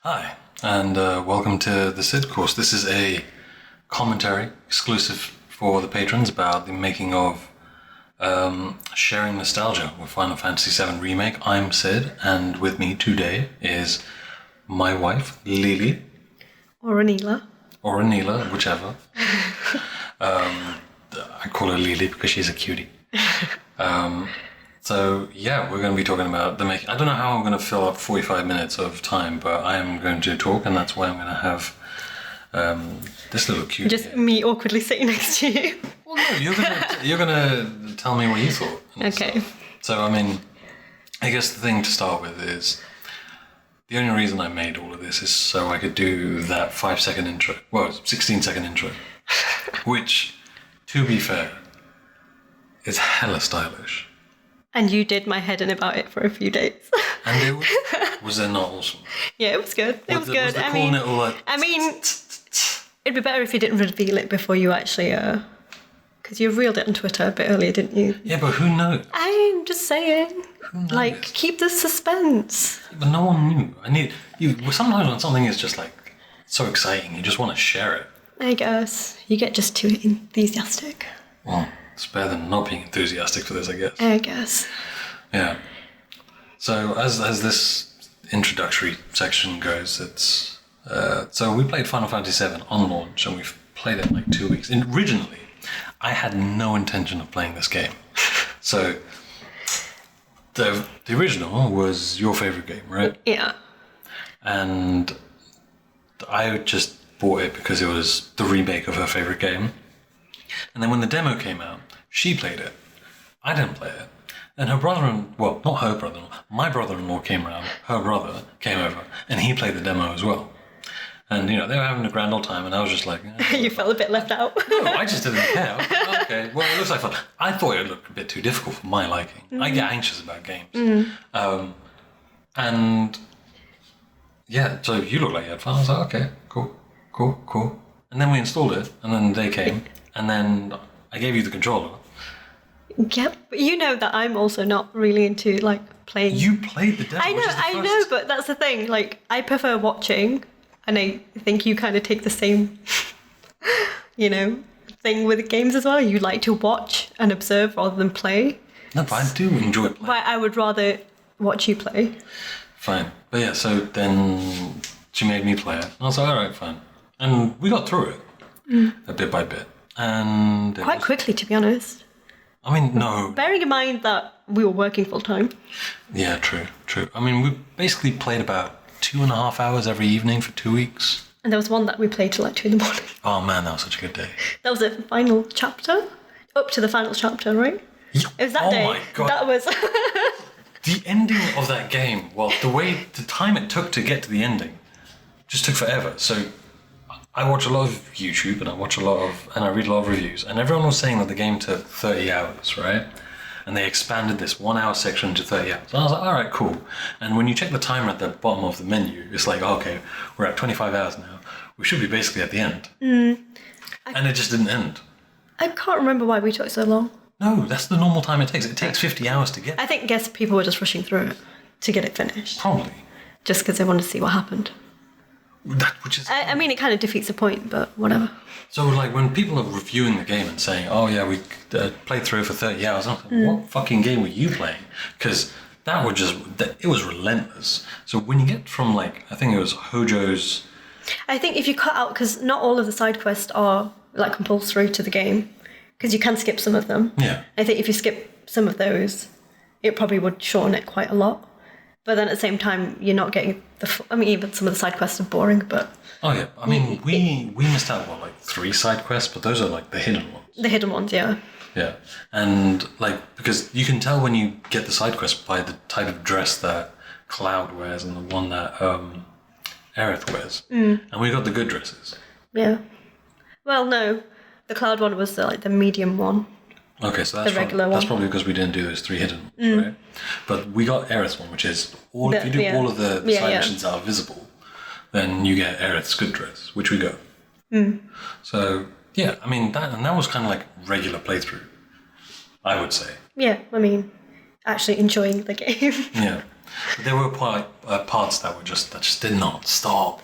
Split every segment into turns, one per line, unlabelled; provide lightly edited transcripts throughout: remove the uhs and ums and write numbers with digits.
Hi, and welcome to the Sid course. This is a commentary exclusive for the patrons about the making of sharing nostalgia with Final Fantasy VII Remake. I'm Sid, and with me today is my wife, Lily.
Or Anila.
Or Anila, whichever. I call her Lily because she's a cutie. So, yeah, we're going to be talking about the making. I don't know how I'm going to fill up 45 minutes of time, but I am going to talk, and that's why I'm going to have this little cutie.
Just
here.
me awkwardly sitting next to you.
Well, no, you're gonna tell me what you thought.
Okay.
So, I mean, I guess the thing to start with is the only reason I made all of this is so I could do that 5-second intro. Well, 16-second intro, which, to be fair, is hella stylish.
And you did my head in about it for a few days.
And it was it not awesome?
Yeah, it was good. It was good.
Was the cool little like?
I mean, it'd be better if you didn't reveal it before you actually, because you revealed it on Twitter a bit earlier, didn't you?
Yeah, but who knows?
I'm just saying.
Who knows?
Like, keep the suspense.
But no one knew. I need you. Sometimes when something is just like so exciting, you just want to share it.
I guess you get just too enthusiastic.
Well, it's better than not being enthusiastic for this, I guess.
I guess.
Yeah. So as this introductory section goes, it's so we played Final Fantasy VII on launch, and we've played it in like 2 weeks. And originally, I had no intention of playing this game. So the original was your favorite game, right?
Yeah.
And I just bought it because it was the remake of her favorite game. And then when the demo came out, she played it. I didn't play it. And her brother-in-law, not her brother-in-law, my brother-in-law came around, her brother came over, and he played the demo as well. And, you know, they were having a grand old time, and I was just like...
You felt a bit left out.
No, I just didn't care. Okay, well, it looks like fun. I thought it looked a bit too difficult for my liking. I get anxious about games. And, yeah, so you look like you had fun. I was like, okay, cool. And then we installed it, and then they came, and then I gave you the controller.
Yep, but you know that I'm also not really into like playing.
You played the demo.
I know, but that's the thing. Like, I prefer watching, and I think you kind of take the same, thing with games as well. You like to watch and observe rather than play.
No, but I do enjoy playing.
But I would rather watch you play.
Fine, but yeah. So then she made me play it, and I was like, all right, fine. And we got through it, a bit by bit, and
Quite quickly, to be honest.
I mean, no.
Bearing in mind that we were working full time.
Yeah, true. I mean, we basically played about 2.5 hours every evening for 2 weeks.
And there was one that we played till like 2 a.m.
Oh man, that was such a good day.
That was the final chapter? Up to the final chapter, right?
Yeah.
It was that day.
Oh my god.
That was...
The ending of that game, well, the time it took to get to the ending just took forever. So I watch a lot of YouTube, and I read a lot of reviews, and everyone was saying that the game took 30 hours, right? And they expanded this 1 hour section to 30 hours. And I was like, all right, cool. And when you check the timer at the bottom of the menu, it's like, okay, we're at 25 hours now. We should be basically at the end. And it just didn't end.
I can't remember why we took so long.
No, that's the normal time it takes. It takes 50 hours to get.
I guess people were just rushing through it to get it finished.
Probably.
Just because they wanted to see what happened.
Which is.
I mean, it kind of defeats the point, but whatever.
So, like, when people are reviewing the game and saying, oh, yeah, we played through it for 30 hours, I'm like, what fucking game were you playing? Because it was relentless. So when you get from, like, I think it was Hojo's...
I think if you cut out, because not all of the side quests are, like, compulsory to the game, because you can skip some of them.
Yeah.
I think if you skip some of those, it probably would shorten it quite a lot. But then at the same time, you're not getting even some of the side quests are boring, but...
Oh, yeah. I mean, we missed out on, like, 3 side quests, but those are, like, the hidden ones.
The hidden ones, yeah.
Yeah. And, like, because you can tell when you get the side quest by the type of dress that Cloud wears and the one that Aerith wears. And we got the good dresses.
Yeah. Well, no. The Cloud one was, the medium one.
Okay, so that's probably because we didn't do those 3 hidden ones, right? But we got Aerith's one, which is if you do all of the side missions that are visible, then you get Aerith's good dress, which we got. So yeah, I mean that was kind of like regular playthrough, I would say.
Yeah, I mean, actually enjoying the game.
Yeah. But there were parts that just did not stop.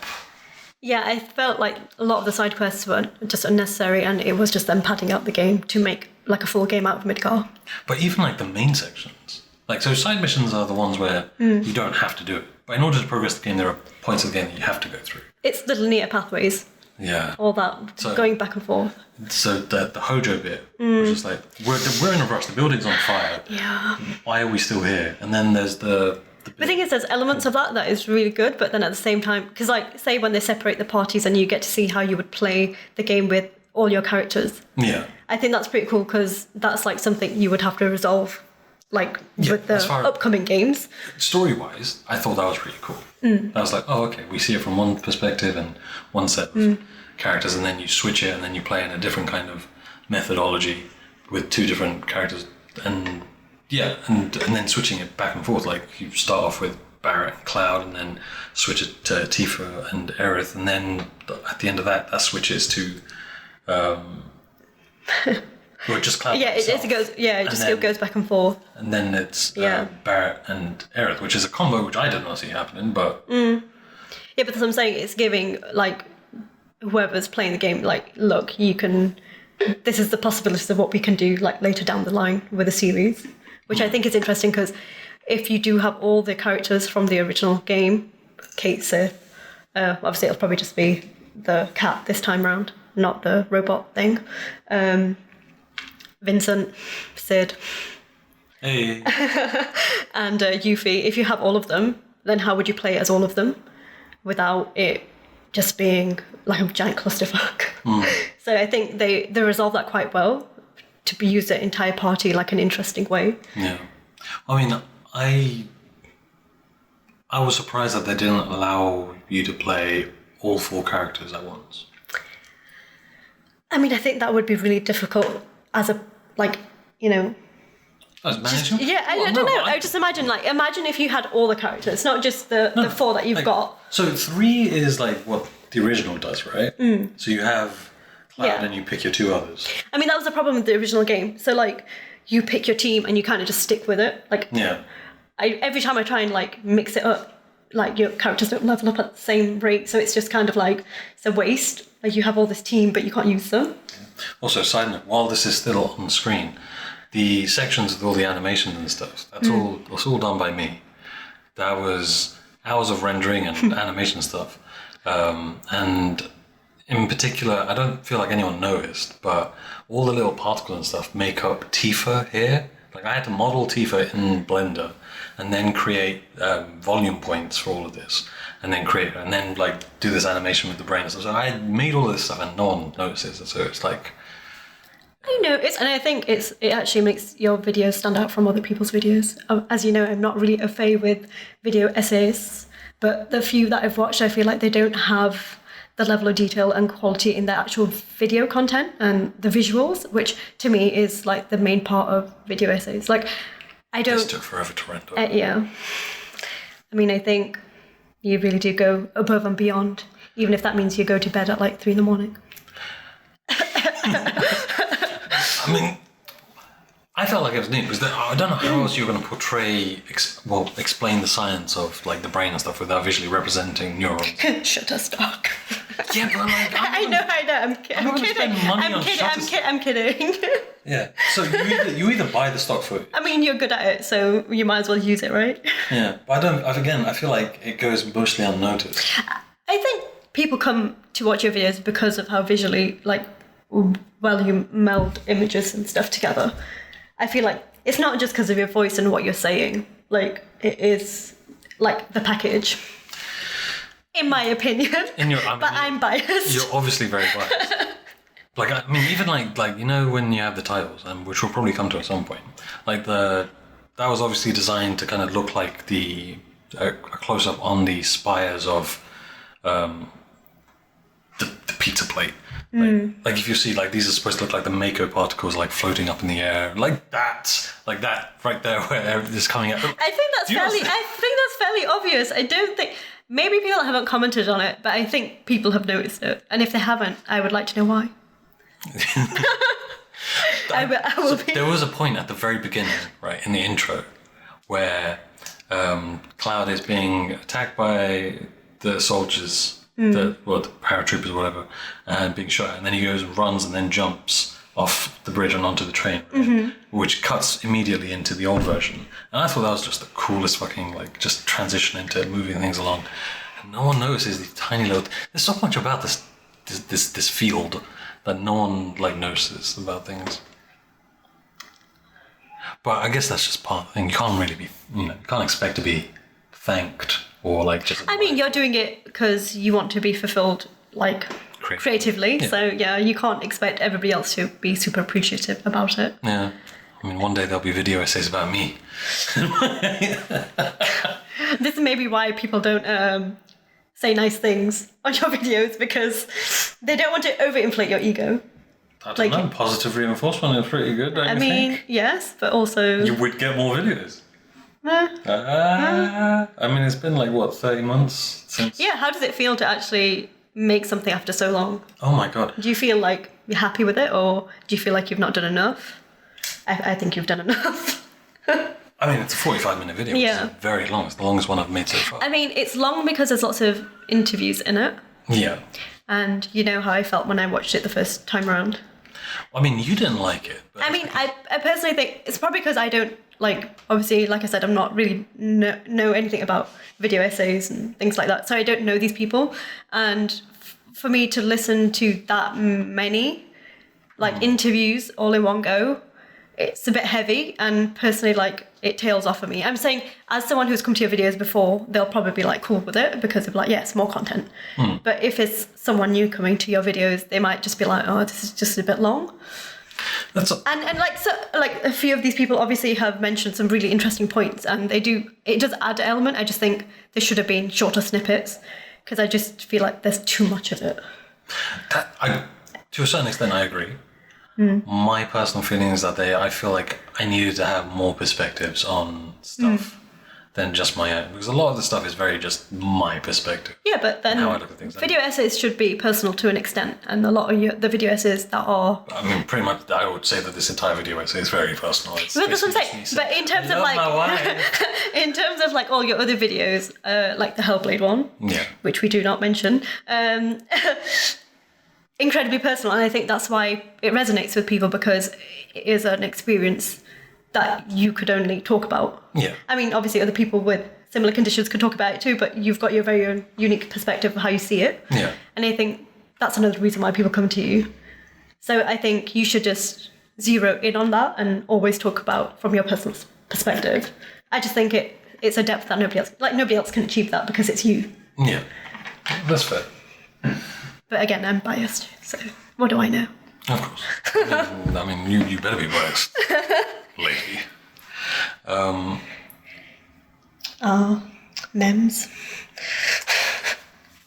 Yeah, I felt like a lot of the side quests were just unnecessary, and it was just them padding out the game to make like a full game out of Midgar.
But even like the main sections, like so side missions are the ones where you don't have to do it. But in order to progress the game, there are points of the game that you have to go through.
It's the linear pathways.
Yeah.
All that, so, going back and forth.
So the Hojo bit was just like, we're in a rush, the building's on fire.
Yeah.
Why are we still here? And then there's the
thing is, there's elements of that is really good, but then at the same time, because like, say when they separate the parties and you get to see how you would play the game with all your characters.
Yeah.
I think that's pretty cool, because that's like something you would have to resolve, like with the upcoming games.
Story-wise, I thought that was pretty cool. I was like, oh, okay, we see it from one perspective and one set of characters, and then you switch it, and then you play in a different kind of methodology with two different characters, and and then switching it back and forth. Like you start off with Barrett and Cloud, and then switch it to Tifa and Aerith, and then at the end of that switches to or just Cloud.
Yeah, it goes. Yeah, it goes back and forth.
And then it's Barrett and Aerith, which is a combo which I did not see happening, but
yeah, but that's what I'm saying. It's giving like whoever's playing the game, like, look, you can. This is the possibilities of what we can do, like later down the line with a series, which I think is interesting, because if you do have all the characters from the original game, Kate, Sith, obviously it'll probably just be the cat this time round, not the robot thing. Vincent, Sid,
hey,
and Yuffie. If you have all of them, then how would you play as all of them without it just being like a giant clusterfuck? So I think they resolve that quite well to use the entire party like an interesting way.
Yeah, I mean, I was surprised that they didn't allow you to play all four characters at once.
I mean, I think that would be really difficult as a, like, you know...
As management?
Yeah, I don't know. I just imagine if you had all the characters, not just the four that you've got.
So 3 is like what the original does, right? So you have Cloud and you pick your two others.
I mean, that was the problem with the original game. So, like, you pick your team and you kind of just stick with it. Like, every time I try and, like, mix it up, like, your characters don't level up at the same rate, so it's just kind of like, it's a waste. Like, you have all this team, but you can't use them.
Also, side note, while this is still on the screen, the sections with all the animations and stuff, that's all done by me. That was hours of rendering and animation stuff. And in particular, I don't feel like anyone noticed, but all the little particles and stuff make up Tifa here. Like, I had to model Tifa in Blender and then create volume points for all of this, and then like do this animation with the brain and stuff. So I made all this stuff and no one notices it. So it's like,
I know, and I think it actually makes your videos stand out from other people's videos. As you know, I'm not really a fan with video essays, but the few that I've watched, I feel like they don't have the level of detail and quality in the actual video content and the visuals, which to me is like the main part of video essays. Like, I don't...
This took forever to render.
Yeah. I mean, I think you really do go above and beyond, even if that means you go to bed at like 3 a.m.
I mean, I felt like it was neat because I don't know how else you're going to portray, explain the science of like the brain and stuff without visually representing neurons. Shutterstock. Yeah, but like,
I know. I'm kidding. I'm kidding.
Yeah. So you either buy the stock footage.
I mean, you're good at it, so you might as well use it, right?
Yeah, but I feel like it goes mostly unnoticed.
I think people come to watch your videos because of how visually, like, well, you meld images and stuff together. I feel like it's not just because of your voice and what you're saying. Like, it is like the package, in my opinion. But I'm biased.
You're obviously very biased. Like, I mean, even like you know when you have the titles, and which we'll probably come to at some point. Like that was obviously designed to kind of look like a close up on the spires of the pizza plate. Like if you see, like, these are supposed to look like the Mako particles, like floating up in the air, like that right there where it's coming out.
I think that's fairly obvious. I don't think, maybe people haven't commented on it, but I think people have noticed it. And if they haven't, I would like to know why.
I will be. There was a point at the very beginning, right, in the intro, where Cloud is being attacked by the soldiers, the paratroopers or whatever, and being shot. And then he goes and runs and then jumps off the bridge and onto the train, right? Which cuts immediately into the old version. And I thought that was just the coolest fucking, like, just transition into moving things along. And no one notices these tiny little... There's so much about this field that no one, like, notices about things. But I guess that's just part of the thing. You can't really be, you can't expect to be thanked or, like, just...
I mean, you're doing it because you want to be fulfilled, like... creatively.
Yeah.
So yeah, you can't expect everybody else to be super appreciative about it.
Yeah. I mean, one day there'll be video essays about me.
This is maybe why people don't say nice things on your videos, because they don't want to overinflate your ego.
I don't know. Positive reinforcement is pretty good, don't you think?
Yes, but also...
You would get more videos. I mean, it's been like, what, 30 months since...
Yeah, how does it feel to actually make something after so long?
Oh my god.
Do you feel like you're happy with it, or do you feel like you've not done enough? I think you've done enough.
I mean, it's a 45-minute video, which is very long. It's the longest one I've made so far.
I mean, it's long because there's lots of interviews in it.
Yeah.
And you know how I felt when I watched it the first time around.
I mean, you didn't like it.
I mean, I personally think it's probably because I don't, like, obviously, like I said, I'm not really know anything about video essays and things like that. So I don't know these people. And for me to listen to that many, like, interviews all in one go, it's a bit heavy, and personally, like, it tails off for me. I'm saying, as someone who's come to your videos before, they'll probably be, like, cool with it because they're like, yes, more content. But if it's someone new coming to your videos, they might just be like, oh, this is just a bit long. And like, so, like, a few of these people obviously have mentioned some really interesting points, and it does add an element. I just think there should have been shorter snippets, because I just feel like there's too much of it.
To a certain extent, I agree. My personal feeling is that I feel like I needed to have more perspectives on stuff than just my own, because a lot of the stuff is very just my perspective.
Yeah, but then
how I look at things.
Video essays should be personal to an extent, and a lot of the video essays that are...
I mean, pretty much, I would say that this entire video essay is very personal. It's
but that's what I'm saying. But in terms of, like, in terms of, like, all your other videos, like the Hellblade one, which we do not mention, incredibly personal, and I think that's why it resonates with people, because it is an experience that you could only talk about.
Yeah.
I mean, obviously other people with similar conditions can talk about it too, but you've got your very own unique perspective of how you see it.
Yeah.
And I think that's another reason why people come to you. So I think you should just zero in on that and always talk about from your personal perspective. I just think it's a depth that nobody else can achieve that, because it's you.
Yeah. That's fair.
But again, I'm biased, so what do I know?
Of course. I mean, you better be biased, lady.
Memes.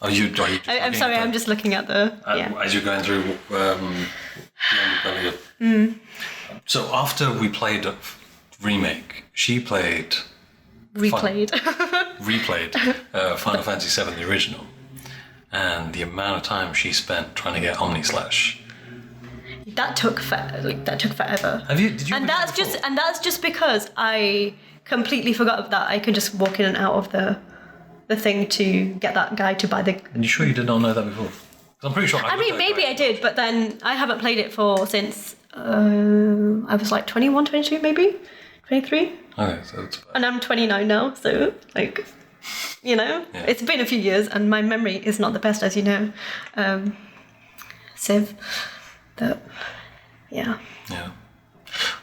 I'm
sorry, I'm just looking at the...
As you're going through the underbelly. So after we played Remake, she played...
Replayed
Final Fantasy VII, the original. And the amount of time she spent trying to get Omnislash.
That took forever.
Did you?
And that's just because I completely forgot that I could just walk in and out of the thing to get that guy to buy the...
Are you sure you did not know that before? 'Cause I'm pretty sure.
I mean, maybe I did, but then I haven't played it since I was like 21, 22, maybe 23.
Okay, so it's...
And I'm 29 now, so, like... It's been a few years, and my memory is not the best, as you know. Civ. But, yeah.
Yeah.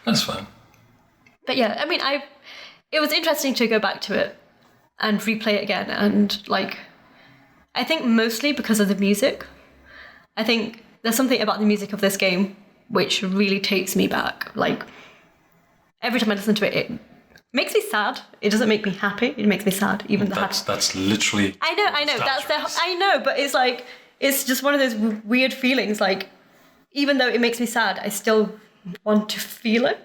That's fine.
But yeah, I mean, it was interesting to go back to it and replay it again, and, like, I think mostly because of the music. I think there's something about the music of this game which really takes me back. Like, every time I listen to it, it makes me sad. It doesn't make me happy. It makes me sad. Even
that's literally...
I know. I know, but it's like, it's just one of those weird feelings. Like, even though it makes me sad, I still want to feel it.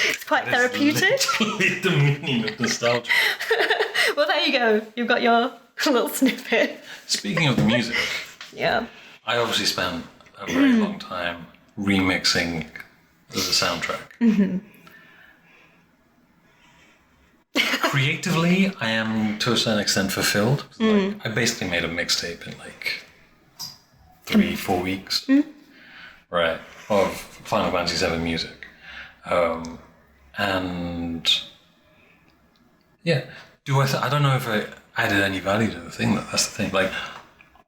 It's quite therapeutic.
Literally the meaning of nostalgia.
Well, there you go. You've got your little snippet.
Speaking of the music, I obviously spent a very long time remixing the soundtrack. creatively, I am to a certain extent fulfilled. Like, I basically made a mixtape in like 3-4 weeks, right, of Final Fantasy VII music, and yeah. I don't know if I added any value to the thing. That's the thing. Like,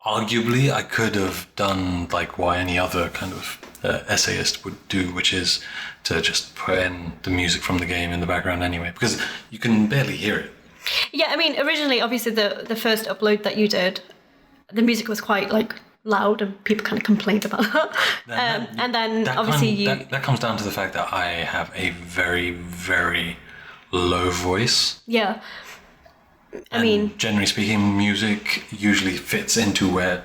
arguably, I could have done like what any other kind of essayist would do, which is to just put in the music from the game in the background anyway, because you can barely hear it.
Yeah, I mean, originally, obviously, the first upload that you did, the music was quite like loud, and people kind of complained about that. And then obviously
that comes down to the fact that I have a very, very low voice.
Yeah. I mean,
generally speaking, music usually fits into where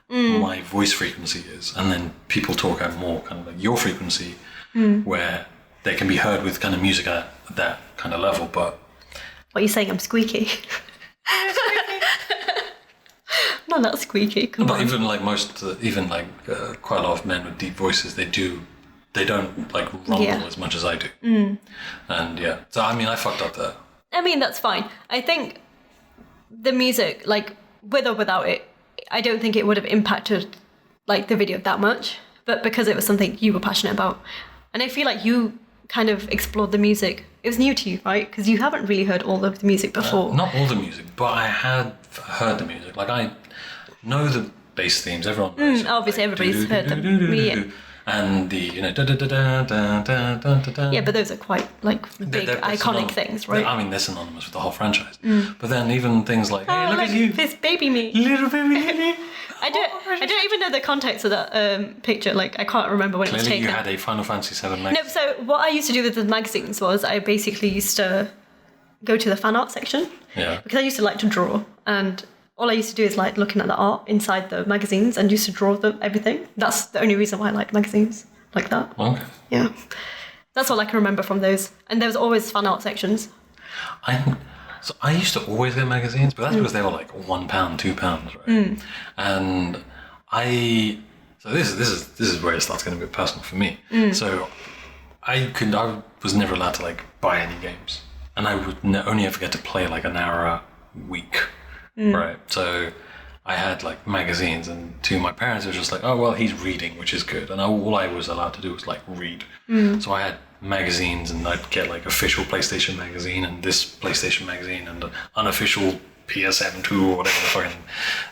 my voice frequency is, and then people talk at more kind of like your frequency, where they can be heard with kind of music at that kind of level. But
what are you saying? I'm squeaky. No, not squeaky. Come on.
Even like quite a lot of men with deep voices, they don't like rumble as much as I do. And yeah, so I mean, I fucked up there.
I mean, that's fine. I think the music, like, with or without it, I don't think it would have impacted, like, the video that much. But because it was something you were passionate about. And I feel like you kind of explored the music. It was new to you, right? Because you haven't really heard all of the music before.
Not all the music, but I had heard the music. Like, I know the bass themes. Everyone knows.
Obviously,
like,
everybody's heard them. Yeah.
And the, you know, da da da da da da da da.
Yeah, but those are quite like big iconic things, right?
I mean, they're synonymous with the whole franchise. But then even things like, hey, look at you,
this baby me,
little baby me.
I don't even know the context of that picture. Like, I can't remember when it was taken.
You had a Final Fantasy VII magazine.
No, so what I used to do with the magazines was I basically used to go to the fan art section.
Yeah.
Because I used to like to draw, and all I used to do is like looking at the art inside the magazines and used to draw them, everything. That's the only reason why I like magazines like that.
Okay.
Yeah. That's all I can remember from those. And there was always fan art sections.
So I used to always get magazines, but that's because they were like £1, £2, right? And so this is where it starts getting a bit personal for me. So I was never allowed to like buy any games, and I would only ever get to play like an hour a week, right? So I had like magazines, and to my parents it was just like, oh well, he's reading, which is good, and all I was allowed to do was like read. So I had magazines, and I'd get like official PlayStation magazine and this PlayStation magazine and unofficial PSN 2 or whatever the fucking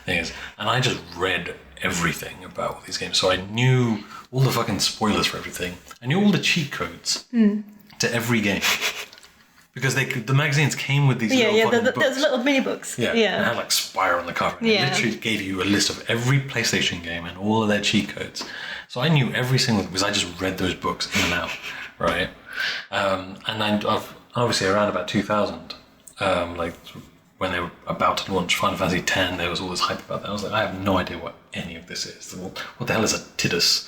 thing is, and I just read everything about all these games. So I knew all the fucking spoilers for everything. I knew all the cheat codes to every game. Because the magazines came with these little books.
There's little mini books.
Yeah. It had like Spyro on the cover. And it literally gave you a list of every PlayStation game and all of their cheat codes. So I knew every single because I just read those books in and out, right? And I've obviously around about 2000, like when they were about to launch Final Fantasy X, there was all this hype about that. I was like, I have no idea what any of this is. What the hell is a Tidus?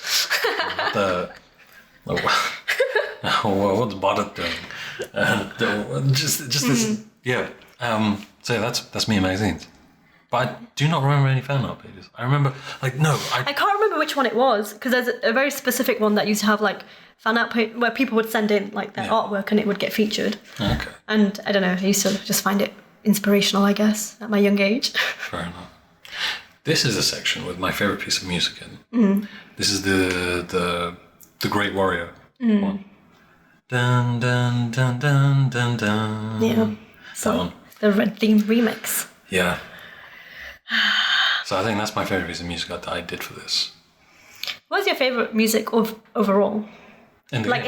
What's Bardot doing? Just this, yeah. So that's me and magazines. But I do not remember any fan art pages. I remember, like, no.
I can't remember which one it was, because there's a very specific one that used to have, like, fan art page where people would send in, like, their artwork and it would get featured.
Okay.
And, I don't know, I used to just find it inspirational, I guess, at my young age.
Fair enough. This is a section with my favourite piece of music in. This is the Great Warrior one. Dun, dun, dun, dun, dun, dun.
Yeah. So, the Red Theme remix.
Yeah. So I think that's my favourite piece of music that I did for this.
What's your favourite music overall?
In
Final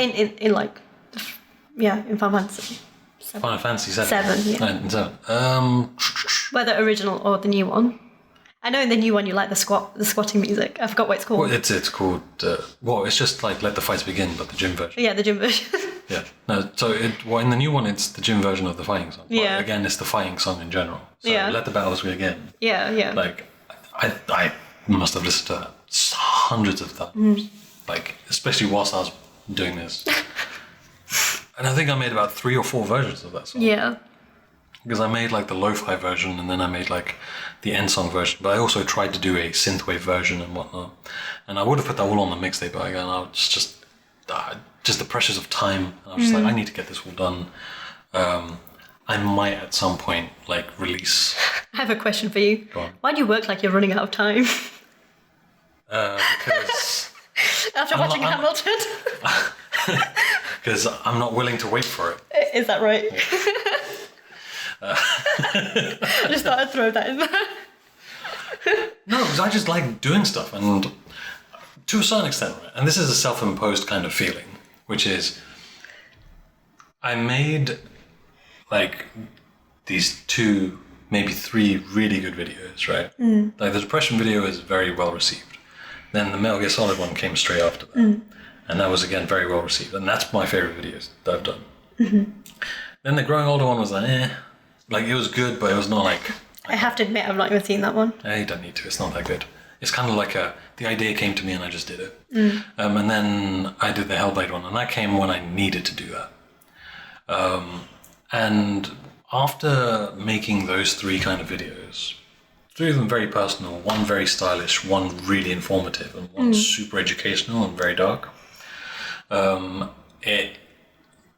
Fantasy.
Final Fantasy VII.
Whether original or the new one. I know in the new one you like the squatting music. I forgot what it's called.
Well, it's called. It's just like Let the Fights Begin, but the gym version.
Yeah, the gym version.
Yeah. No. So in the new one, it's the gym version of the fighting song.
Yeah.
But again, it's the fighting song in general. So Let the Battles Begin.
Yeah, yeah.
Like, I must have listened to that hundreds of times. Like, especially whilst I was doing this. And I think I made about 3 or 4 versions of that song.
Yeah.
Because I made like the lo-fi version, and then I made like the end song version. But I also tried to do a synthwave version and whatnot. And I would have put that all on the mixtape, but again, I was just the pressures of time. I was just like, I need to get this all done. I might at some point like release.
I have a question for you.
Go on.
Why do you work like you're running out of time?
Because
After watching Hamilton?
because I'm not willing to wait for it.
Is that right? I just thought I'd throw that in there.
No, because I just like doing stuff, and to a certain extent, right? And this is a self-imposed kind of feeling, which is I made like these 2, maybe 3 really good videos, right? Like the depression video is very well received. Then the Metal Gear Solid one came straight after that, and that was again very well received, and that's my favorite videos that I've done. Then the Growing Older one was like, like it was good, but it was not like.
I have to admit, I've not even seen that one.
You don't need to. It's not that good. It's kind of like the idea came to me and I just did it. And then I did the Hellblade one, and that came when I needed to do that. And after making those 3 kind of videos, 3 of them very personal, 1 very stylish, 1 really informative, and 1 super educational and very dark, it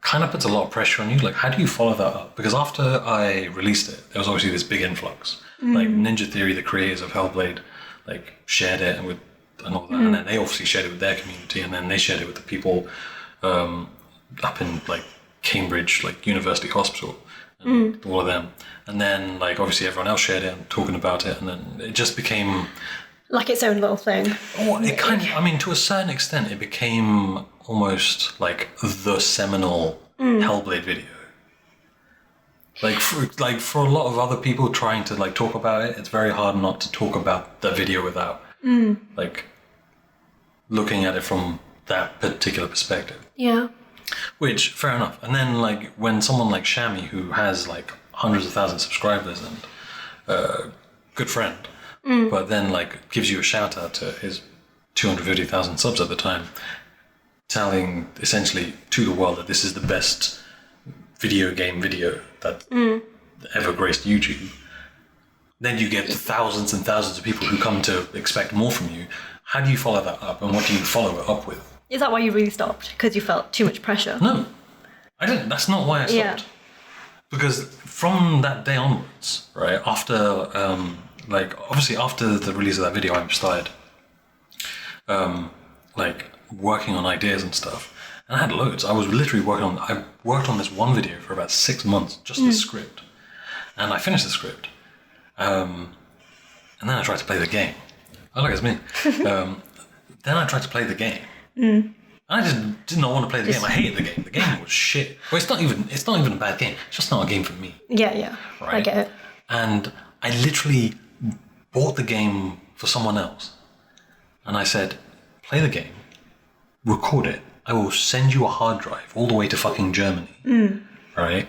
kind of puts a lot of pressure on you. Like, how do you follow that up? Because after I released it, there was obviously this big influx. Like Ninja Theory, the creators of Hellblade, like shared it and all that, and then they obviously shared it with their community, and then they shared it with the people up in like Cambridge, like University Hospital, and all of them. And then like obviously everyone else shared it and talking about it, and then it just became
like its own little thing.
Oh, it kind of, I mean, to a certain extent, it became almost like the seminal Hellblade video. Like for a lot of other people trying to like talk about it, it's very hard not to talk about that video without like looking at it from that particular perspective.
Yeah.
Which, fair enough. And then like when someone like Shami, who has like hundreds of thousands of subscribers and good friend, but then like gives you a shout out to his 250,000 subs at the time, telling essentially to the world that this is the best video game video that ever graced YouTube. Then you get thousands and thousands of people who come to expect more from you. How do you follow that up, and what do you follow it up with?
Is that why you really stopped? Because you felt too much pressure?
No, I didn't. That's not why I stopped.
Yeah.
Because from that day onwards, right, after, like, obviously after the release of that video, I started, like, working on ideas and stuff. And I had loads. I worked on this one video for about 6 months, just the script. And I finished the script. And then I tried to play the game. Oh, look, it's me. Then I tried to play the game. I just did not want to play the game. I hated the game. The game was shit. Well, it's not even a bad game. It's just not a game for me.
Yeah.
Right?
I get it.
And I literally bought the game for someone else. And I said, play the game, record it. I will send you a hard drive all the way to fucking Germany. Right?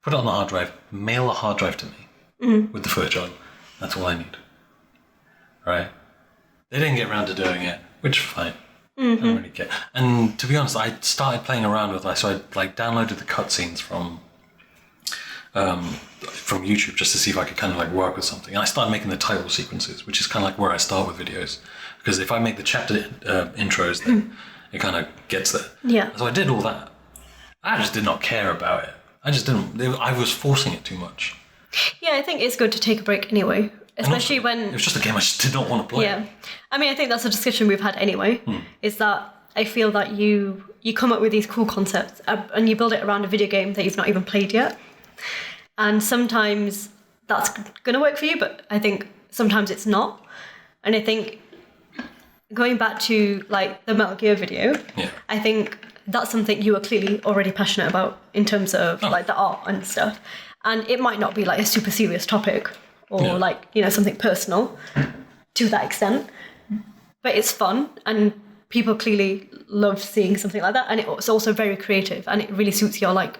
Put it on the hard drive, mail the hard drive to me with the footage on. That's all I need. Right? They didn't get around to doing it, which is fine. I don't really care. And to be honest, I started playing around with it. So I like downloaded the cutscenes from YouTube just to see if I could kind of like work with something. And I started making the title sequences, which is kind of like where I start with videos. Because if I make the chapter intros, then it kind of gets there.
Yeah.
So I did all that. I just did not care about it. I just didn't. I was forcing it too much.
Yeah, I think it's good to take a break anyway. Especially
Also,
when...
It was just a game I just did not want to play.
Yeah. I mean, I think that's a discussion we've had anyway, is that I feel that you come up with these cool concepts and you build it around a video game that you've not even played yet. And sometimes that's going to work for you, but I think sometimes it's not. And I think going back to like the Metal Gear video, I think that's something you are clearly already passionate about in terms of like the art and stuff. And it might not be like a super serious topic or like, you know, something personal to that extent, but it's fun and people clearly love seeing something like that. And it's also very creative and it really suits your like,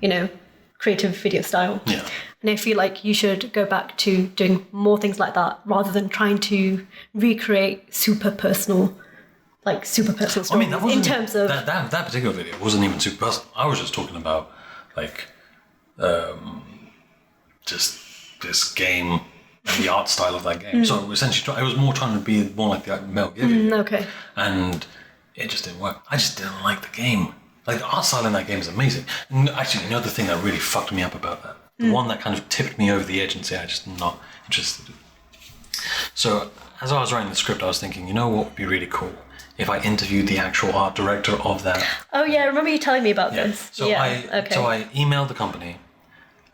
you know, creative video style.
Yeah.
And I feel like you should go back to doing more things like that rather than trying to recreate super personal stories.
I mean, that wasn't,
in terms of
that particular video wasn't even super personal. I was just talking about like just this game and the art style of that game. So essentially, I was more trying to be more like the Metal Gear video.
okay.
And it just didn't work. I just didn't like the game. Like the art style in that game is amazing. And actually, the thing that really fucked me up about that, the one that kind of tipped me over the edge and said, I just not interested. So as I was writing the script, I was thinking, what would be really cool if I interviewed the actual art director of that.
Oh yeah, I remember you telling me about this.
So I emailed the company,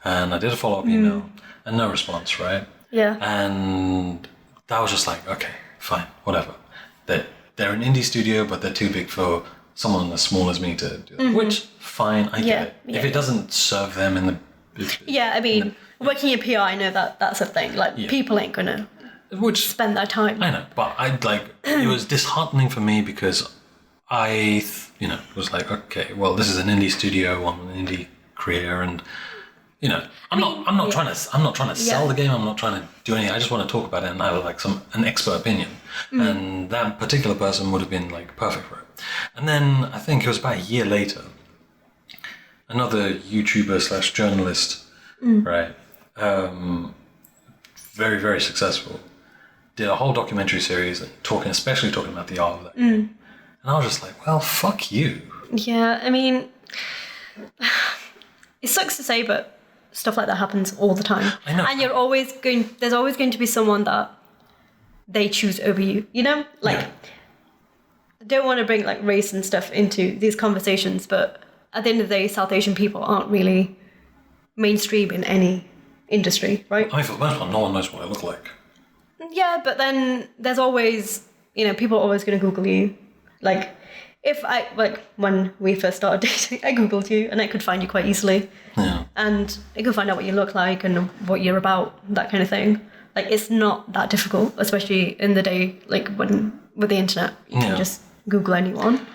and I did a follow-up email, and no response, right?
Yeah.
And that was just like, okay, fine, whatever. They're an indie studio, but they're too big for someone as small as me to do that. Which, fine, I get it. If it doesn't serve them in the...
Yeah, I mean, working in PR, I know that's a thing. Like, people ain't gonna spend their time.
I know, but it was disheartening for me because I, was like, okay, well, this is an indie studio, I'm an indie creator, and I'm not trying to sell the game. I'm not trying to do anything. I just want to talk about it and have like an expert opinion. And that particular person would have been like perfect for it. And then I think it was about a year later, another YouTuber / journalist, right, very, very successful, did a whole documentary series especially talking about the art of that game. And I was just like, well, fuck you.
Yeah, I mean, it sucks to say, but stuff like that happens all the time.
I know.
And there's always going to be someone that they choose over you, I don't want to bring like race and stuff into these conversations, but at the end of the day, South Asian people aren't really mainstream in any industry, right?
I mean, for the most part, no one knows what I look like.
Yeah, but then there's always, people are always going to Google you. Like, when we first started dating, I Googled you and I could find you quite easily.
Yeah.
And I could find out what you look like and what you're about, that kind of thing. Like, it's not that difficult, especially in the day, like, with the internet, you can just Google anyone.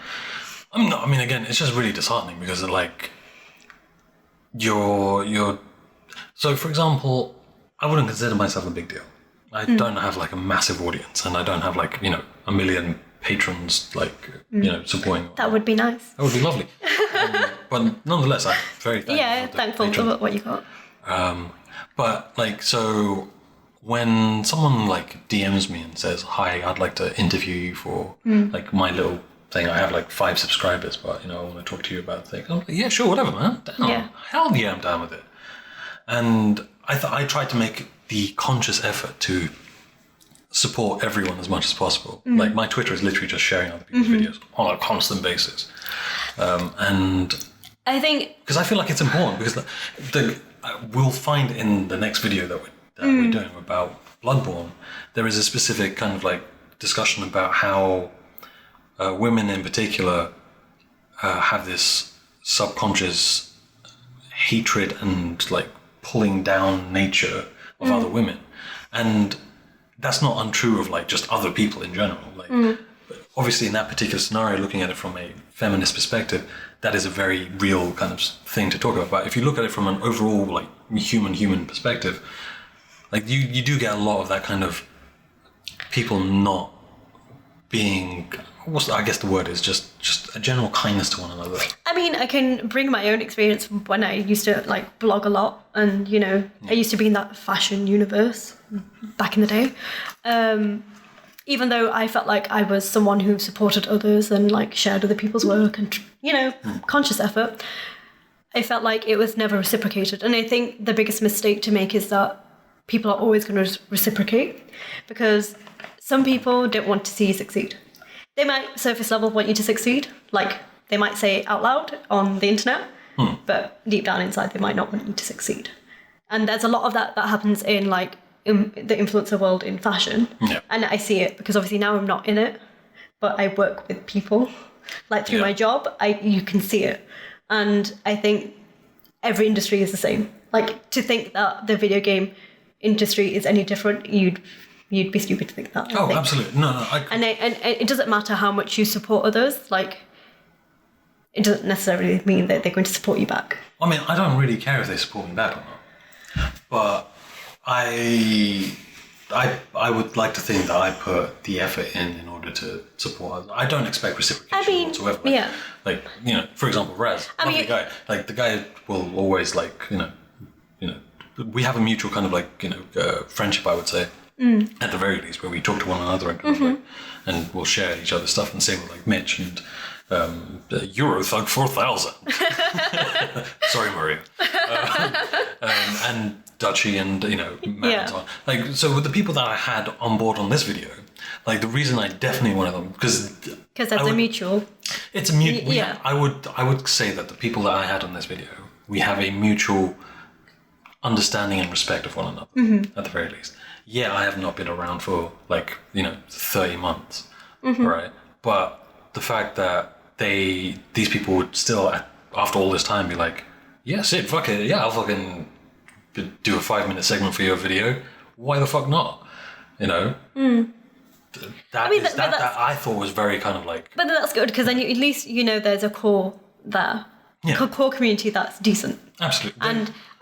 Again, it's just really disheartening because, like, you're... So, for example, I wouldn't consider myself a big deal. I don't have, like, a massive audience, and I don't have, like, a million patrons, like, supporting.
That would be nice.
That would be lovely. But nonetheless, I'm very thankful.
Yeah, thankful for what you got.
But, like, so... When someone like DMs me and says, "Hi, I'd like to interview you for like my little thing. I have like 5 subscribers, but I want to talk to you about things." I'm like, "Yeah, sure, whatever, man. Down.
Yeah.
Hell yeah, I'm down with it." And I tried to make the conscious effort to support everyone as much as possible. Like my Twitter is literally just sharing other people's videos on a constant basis, and
I think
because I feel like it's important because we'll find in the next video that we're doing about Bloodborne, there is a specific kind of like discussion about how women in particular have this subconscious hatred and like pulling down nature of other women, and that's not untrue of like just other people in general. Like, but obviously in that particular scenario, looking at it from a feminist perspective, that is a very real kind of thing to talk about. But if you look at it from an overall like human perspective, like you do get a lot of that kind of people not being, I guess the word is just a general kindness to one another.
I mean, I can bring my own experience when I used to like blog a lot, and I used to be in that fashion universe back in the day. Even though I felt like I was someone who supported others and like shared other people's work and conscious effort, I felt like it was never reciprocated. And I think the biggest mistake to make is that people are always going to reciprocate, because some people don't want to see you succeed. They might surface level want you to succeed, like they might say it out loud on the internet, but deep down inside they might not want you to succeed. And there's a lot of that happens in like in the influencer world in fashion. And I see it because obviously now I'm not in it, but I work with people like through my job. You can see it, and I think every industry is the same. Like, to think that the video game industry is any different, you'd be stupid to think that. I think.
Absolutely. No.
And it doesn't matter how much you support others. Like, it doesn't necessarily mean that they're going to support you back.
I mean, I don't really care if they support me back or not, but I would like to think that I put the effort in order to support others. I don't expect reciprocation whatsoever. Like, for example, Raz, lovely guy. Like, the guy will always like, we have a mutual kind of like, friendship, I would say, at the very least, where we talk to one another and kind of like, and we'll share each other's stuff. And same with like Mitch and Euro Thug 4000. Sorry, Maria. And Dutchy and, Matt and so on. Like, so with the people that I had on board on this video, like the reason I definitely wanted them, because
that's a mutual.
It's a mutual. Yeah. I would say that the people that I had on this video, we have a mutual understanding and respect of one another, at the very least. Yeah, I have not been around for 30 months, right? But the fact that these people would still, after all this time, be like, yeah, Sid, fuck it, yeah, I'll fucking do a 5-minute segment for your video. Why the fuck not? That I thought was very kind of like...
But that's good, because then at least there's a core there. Yeah. Core community that's decent.
Absolutely.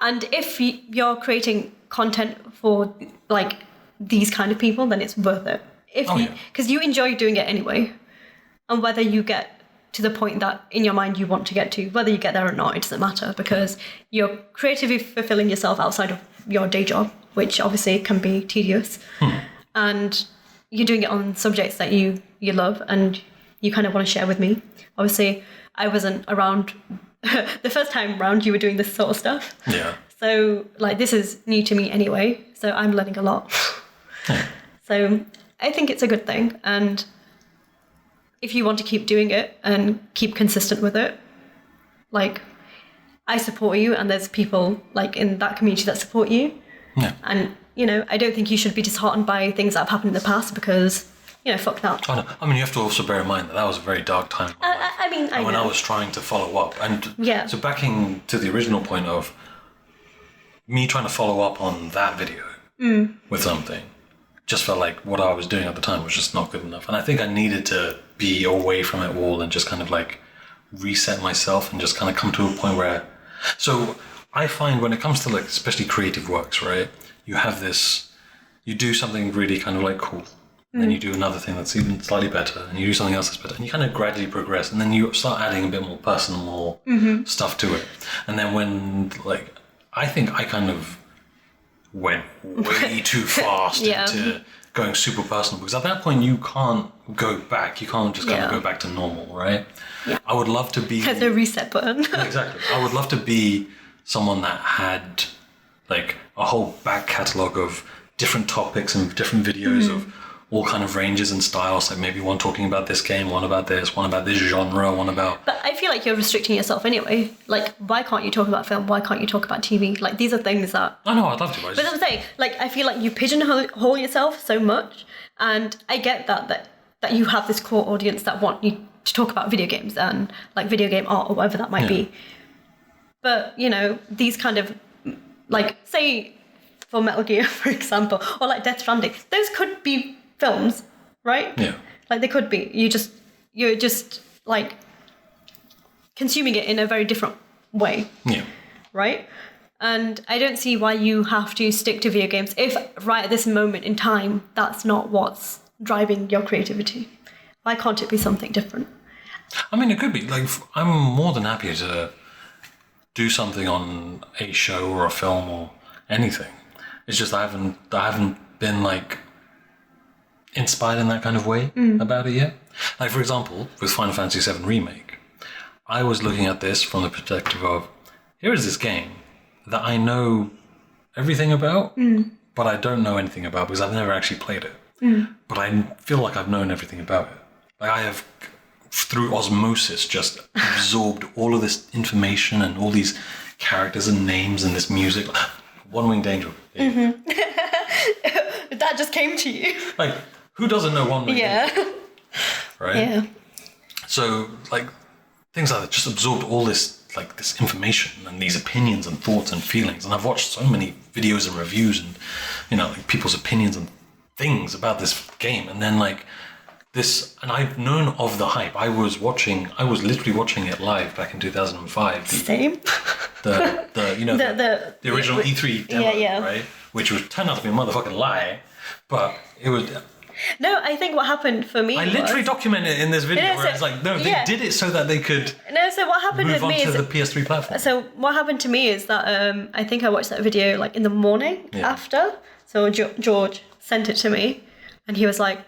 And if you're creating content for like these kind of people, then it's worth it. Because you enjoy doing it anyway. And whether you get to the point that in your mind you want to get to, whether you get there or not, it doesn't matter, because you're creatively fulfilling yourself outside of your day job, which obviously can be tedious. And you're doing it on subjects that you love and you kind of want to share with me. Obviously, I wasn't around the first time round you were doing this sort of stuff.
Yeah.
So, this is new to me anyway, so I'm learning a lot. So, I think it's a good thing, and if you want to keep doing it and keep consistent with it, I support you, and there's people, in that community that support you.
Yeah.
And, I don't think you should be disheartened by things that have happened in the past, because... fuck that.
Oh, no. I mean, you have to also bear in mind that was a very dark time.
When
I was trying to follow up. And
yeah.
So backing to the original point of me trying to follow up on that video with something, just felt like what I was doing at the time was just not good enough. And I think I needed to be away from it all and just kind of reset myself and just kind of come to a point where... So I find when it comes to especially creative works, right? You have this... You do something really kind of cool. And then you do another thing that's even slightly better, and you do something else that's better, and you kind of gradually progress, and then you start adding a bit more personal stuff to it. And then when, I think I kind of went way too fast into going super personal, because at that point you can't go back. You can't just kind of go back to normal, right?
Yeah.
I would love to be...
There's no reset button.
Exactly. I would love to be someone that had, a whole back catalogue of different topics and different videos of all kind of ranges and styles, maybe one talking about this game, one about this genre, one about...
But I feel like you're restricting yourself anyway. Why can't you talk about film? Why can't you talk about TV? These are things that...
I know, I'd love to.
But I'm saying, I feel like you pigeonhole yourself so much, and I get that you have this core audience that want you to talk about video games and, video game art or whatever that might be. But, these kind of, say, for Metal Gear, for example, or Death Stranding, those could be films, right?
Yeah.
They could be. You're just consuming it in a very different way.
Yeah.
Right? And I don't see why you have to stick to video games if right at this moment in time that's not what's driving your creativity. Why can't it be something different?
I mean, it could be. I'm more than happy to do something on a show or a film or anything. It's just I haven't been inspired in that kind of way about it yet. For example, with Final Fantasy VII Remake, I was looking at this from the perspective of, here is this game that I know everything about, but I don't know anything about because I've never actually played it. But I feel like I've known everything about it. I have, through osmosis, just absorbed all of this information and all these characters and names and this music. One Winged Angel. Yeah.
That just came to you.
Who doesn't know One Winged Angel? Right?
Yeah.
So, things like that just absorbed all this, this information and these opinions and thoughts and feelings. And I've watched so many videos and reviews and, people's opinions and things about this game. And then, this, and I've known of the hype. I was literally watching it live back in 2005.
Same.
The original E3 demo, right? Which turned out to be a motherfucking lie, but it was...
No, I think what happened for me
I literally documented it in this video where it's they did it so that they could
so what happened
move
with me
on to
is...
the PS3 platform.
So what happened to me is that I think I watched that video in the morning after. So George sent it to me and he was like,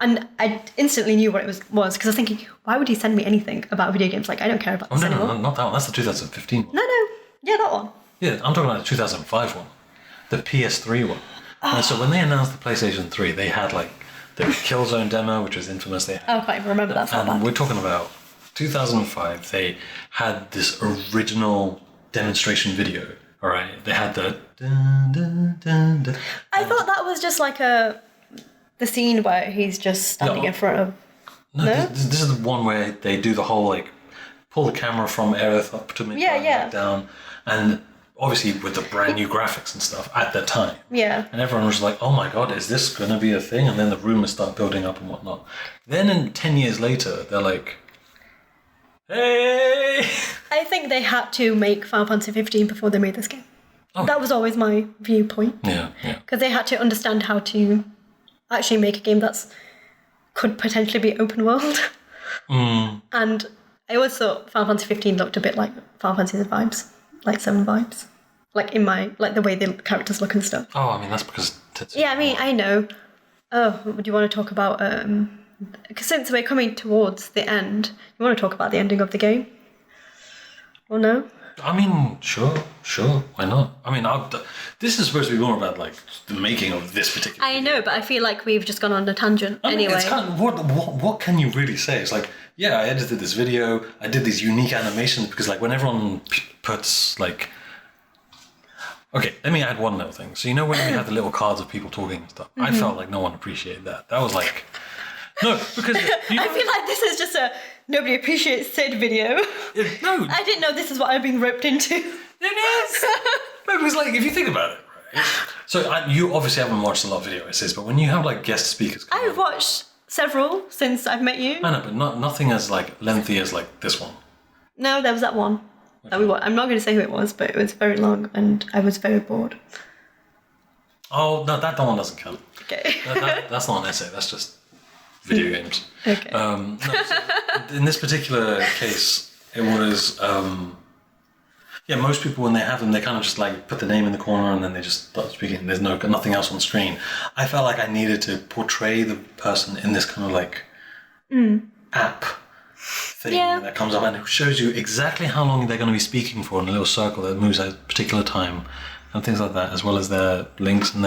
And I instantly knew what it was because I was thinking, why would he send me anything about video games? Like, I don't care about this anymore.
No, not that one. That's the 2015 one.
No. Yeah, that one.
Yeah, I'm talking about the 2005 one. The PS3 one. And so when they announced the PlayStation 3, they had like the Killzone demo, which was infamous. They had,
I can't even remember that far
and
back.
we're talking about 2005. They had this original demonstration video. All right, they had the. Dun, dun, dun, dun,
I thought that was just like the scene where he's just standing in front of.
No, this is the one where they do the whole like pull the camera from Aerith up to mid back down, and obviously with the brand new graphics and stuff at the time.
Yeah.
And everyone was like, "Oh my god, is this gonna be a thing?" And then the rumors start building up and whatnot. Then 10 years later, they're like, "Hey!"
I think they had to make Final Fantasy 15 before they made this game. Oh. That was always my viewpoint.
Yeah.
Because they had to understand how to actually make a game that's could potentially be open world. And I always thought Final Fantasy 15 looked a bit like Final Fantasy vibes, like 7 vibes. Like in my, like the way the characters look and stuff.
Oh, I mean, that's because...
Yeah, I mean, I know. Oh, do you want to talk about... Because since we're coming towards the end, you want to talk about the ending of the game? Or no?
I mean, sure, why not? I mean, this is supposed to be more about like the making of this particular.
I know, but I feel like we've just gone on a tangent anyway.
It's kind of, what can you really say? It's like, yeah, I edited this video, I did these unique animations because like when everyone puts like, okay, let me add one little thing. So you know when we had the little cards of people talking and stuff, I felt like no one appreciated that. That was like. No, because you know,
I feel like this is just a nobody appreciates Sid video.
No,
I didn't know this is what I'm being roped into.
It is. No, because like if you think about it, right? So you obviously haven't watched a lot of video essays, but when you have like guest speakers,
I've watched several since I've met you.
I know, but nothing as like lengthy as like this one.
No, there was that one that we watched. I'm not going to say who it was, but it was very long, and I was very bored.
Oh no, that one doesn't count.
Okay.
That's not an essay. That's just. Video games.
Okay.
No, so in this particular case, it was most people when they have them, they kind of just like put the name in the corner and then they just start speaking. There's nothing else on screen. I felt like I needed to portray the person in this kind of like app thing that comes up and it shows you exactly how long they're going to be speaking for in a little circle that moves at a particular time and things like that, as well as their links and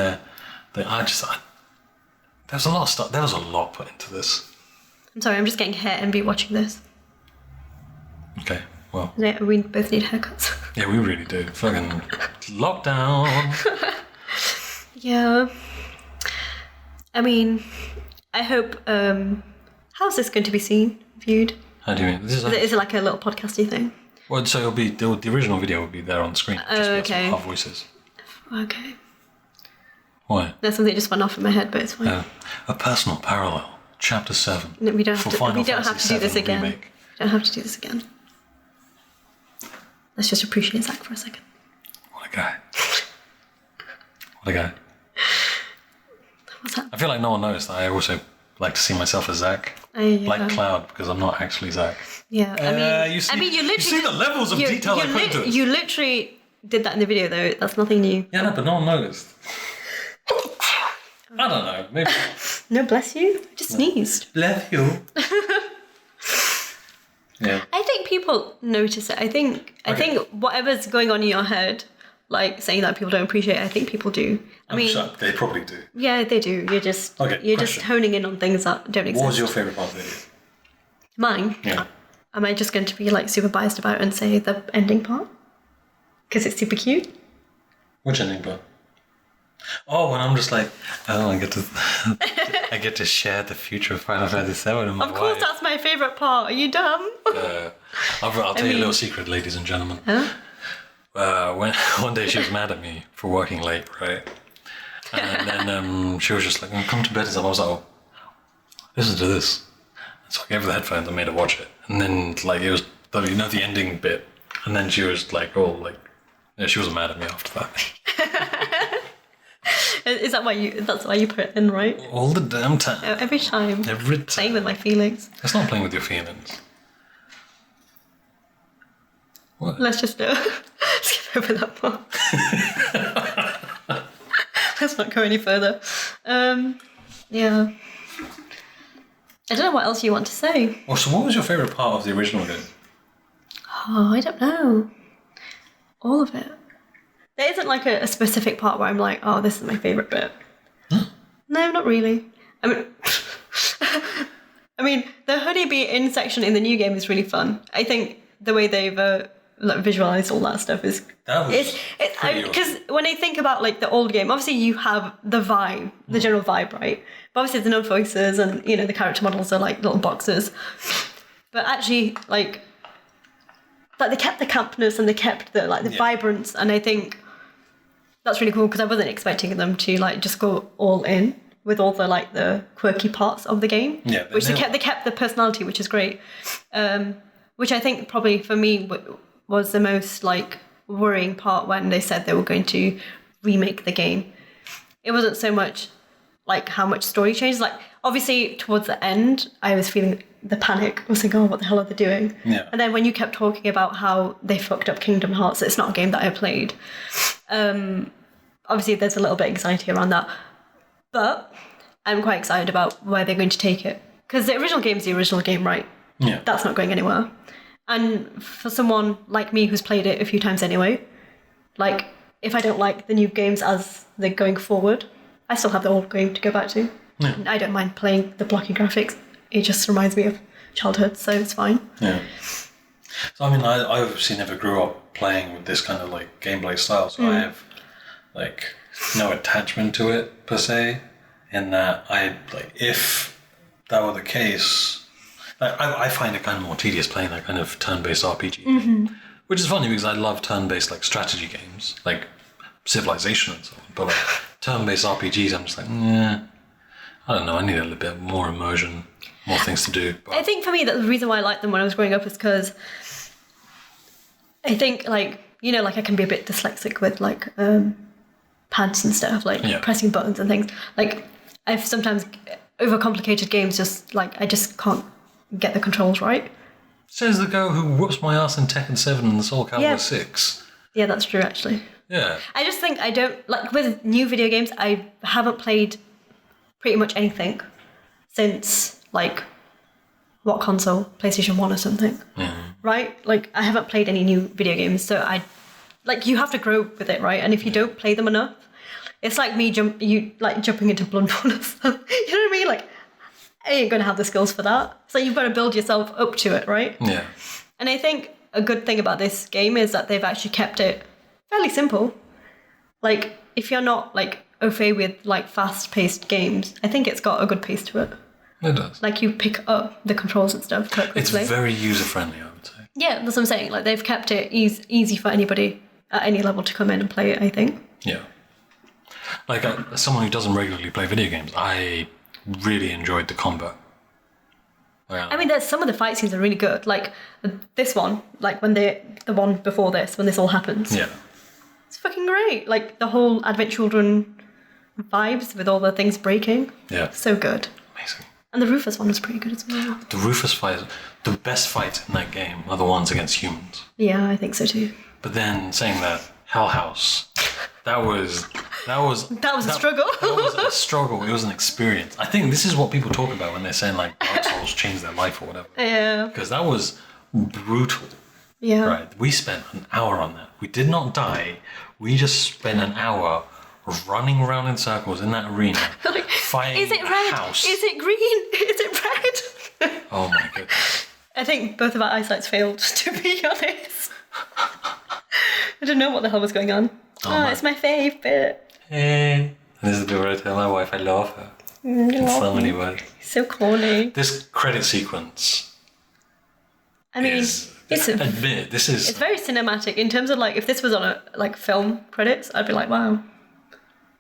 there's a lot of stuff. There was a lot put into this.
I'm sorry, I'm just getting hair envy watching this.
Okay, well.
Yeah, we both need haircuts.
Yeah, we really do. Fucking lockdown.
Yeah. I mean, I hope. How's this going to be viewed?
How do you mean?
Is it like a little podcasty thing?
Well, so it'll be the original video will be there on the screen.
Okay.
Our voices.
Okay.
Why?
There's something that just went off in my head, but it's fine.
A personal parallel, Chapter 7.
No, we don't have to.
Final
We don't have to do this
Fantasy VII
again.
Remake.
We don't have to do this again. Let's just appreciate Zach for a second.
What a guy. What a guy.
What's that?
I feel like no one knows that I also like to see myself as Zach. Like Cloud, because I'm not actually Zach.
Yeah,
you see the levels of detail I put into it.
You literally did that in the video, though. That's nothing new.
Yeah, no, but no one noticed. I don't know, maybe.
No, bless you. I just sneezed.
Bless you. Yeah.
I think people notice it. I think whatever's going on in your head, like saying that people don't appreciate it, I think people do. I mean,
sure they probably do.
Yeah, they do. You're just just honing in on things that don't exist.
What was your favourite part of the video?
Mine?
Yeah.
Am I just going to be like super biased about it and say the ending part? Because it's super cute?
Which ending part? Oh, when I'm just like, I get to share the future of Final Fantasy VII with my
Of course,
wife.
that's my favourite part. Are you dumb?
I'll tell you a little secret, ladies and gentlemen.
Huh?
When one day she was mad at me for working late, right? And then she was just like, "Come to bed," and stuff. I was like, "Oh, listen to this." So I gave her the headphones and made her watch it. And then like it was the ending bit. And then she was like, she wasn't mad at me after that.
Is that why that's why you put it in, right?
All the damn time.
Every time.
Every time.
Playing with my feelings.
It's not playing with your feelings. What?
Let's just skip over that part. Let's not go any further. Yeah. I don't know what else you want to say.
Well, so what was your favourite part of the original game?
Oh, I don't know. All of it. There isn't like a specific part where I'm like, oh, this is my favourite bit. No, not really. I mean, the honeybee in section in the new game is really fun. I think the way they've visualized all that stuff is.
That was
because when I think about like the old game, obviously you have the vibe, the general vibe, right? But obviously there's no voices, and the character models are like little boxes. But actually, like they kept the campness and they kept the vibrance, and I think that's really cool because I wasn't expecting them to like just go all in with all the like the quirky parts of the game.
Yeah,
which they kept the personality, which is great. Which I think probably for me was the most like worrying part when they said they were going to remake the game. It wasn't so much like how much story changes. Like obviously towards the end, I was feeling the panic. I was thinking, oh, what the hell are they doing?
Yeah.
And then when you kept talking about how they fucked up Kingdom Hearts, it's not a game that I played. Obviously there's a little bit of anxiety around that. But I'm quite excited about where they're going to take it. Because the original game's the original game, right?
Yeah.
That's not going anywhere. And for someone like me who's played it a few times anyway, like, if I don't like the new games as they're going forward, I still have the old game to go back to.
Yeah.
I don't mind playing the blocky graphics. It just reminds me of childhood, so it's fine.
Yeah. So, I mean, I obviously never grew up playing with this kind of, like, gameplay style, so I have, like, no attachment to it, per se, in that if that were the case... I find it kind of more tedious playing that kind of turn-based RPG, which is funny because I love turn-based like strategy games, like Civilization and so on. But like turn-based RPGs, I'm just like, I don't know. I need a little bit more immersion, more things to do. But
I think for me, the reason why I liked them when I was growing up is because I think like I can be a bit dyslexic with like pads and stuff, like pressing buttons and things. Like I've sometimes overcomplicated games, just like I just can't get the controls right.
Says the girl who whoops my ass in Tekken 7 and Soul Calibur 6.
Yeah, that's true, actually.
Yeah.
I just think I don't... Like, with new video games, I haven't played pretty much anything since, like, what console? PlayStation 1 or something. Right? Like, I haven't played any new video games, so like, you have to grow with it, right? And if you don't play them enough, it's like me jumping into Bloodborne or something. You know what I mean? Like, I ain't going to have the skills for that. So you've got to build yourself up to it, right?
Yeah.
And I think a good thing about this game is that they've actually kept it fairly simple. Like, if you're not, like, au fait with, like, fast-paced games, I think it's got a good pace to it.
It does.
Like, you pick up the controls and stuff quite quickly.
It's very user-friendly, I would say.
Yeah, that's what I'm saying. Like, they've kept it easy for anybody at any level to come in and play it, I think.
Yeah. Like, as someone who doesn't regularly play video games, I really enjoyed the combat.
I mean, there's some of the fight scenes are really good. Like this one, like the one before this, when this all happens.
Yeah.
It's fucking great. Like the whole Advent Children vibes with all the things breaking.
Yeah.
So good.
Amazing.
And the Rufus one was pretty good as well.
The Rufus fight, the best fights in that game are the ones against humans.
Yeah, I think so too.
But then saying that, Hell House, that was a struggle. That was a struggle. It was an experience. I think this is what people talk about when they're saying like Dark Souls changed their life or whatever.
Yeah.
Because that was brutal.
Yeah.
Right. We spent an hour on that. We did not die. We just spent an hour running around in circles in that arena, fighting
Is it red?
a house.
Is it green? Is it red?
Oh my goodness.
I think both of our eyesights failed, to be honest. I don't know what the hell was going on. Oh, it's my fave bit.
Hey. And this is the bit where I tell my wife I love her. In so many ways.
So corny.
This credit sequence.
I mean,
this is.
It's very cinematic in terms of like if this was on a like film credits, I'd be like, wow.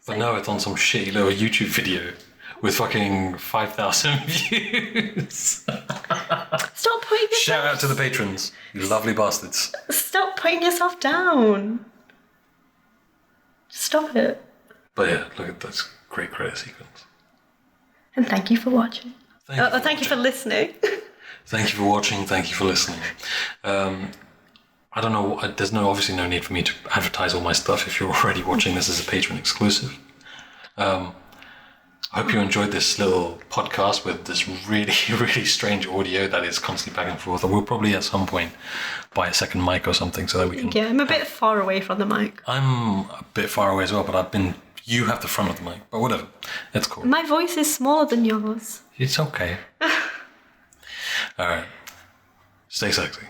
But no, it's on some shitty little YouTube video with fucking 5,000 views.
Stop putting yourself...
Shout out to the patrons, you lovely bastards.
Stop putting yourself down. Stop it.
But yeah, look at this great credit sequence.
And thank you for watching.
Thank
you for listening.
Thank you for watching. Thank you for listening. I don't know. There's obviously no need for me to advertise all my stuff if you're already watching this as a patron exclusive. I hope you enjoyed this little podcast with this really, really strange audio that is constantly back and forth. And we'll probably at some point buy a second mic or something so that we can...
Yeah, I'm a bit far away from the mic.
I'm a bit far away as well, but you have the front of the mic. But whatever. It's cool.
My voice is smaller than yours.
It's okay. All right. Stay sexy.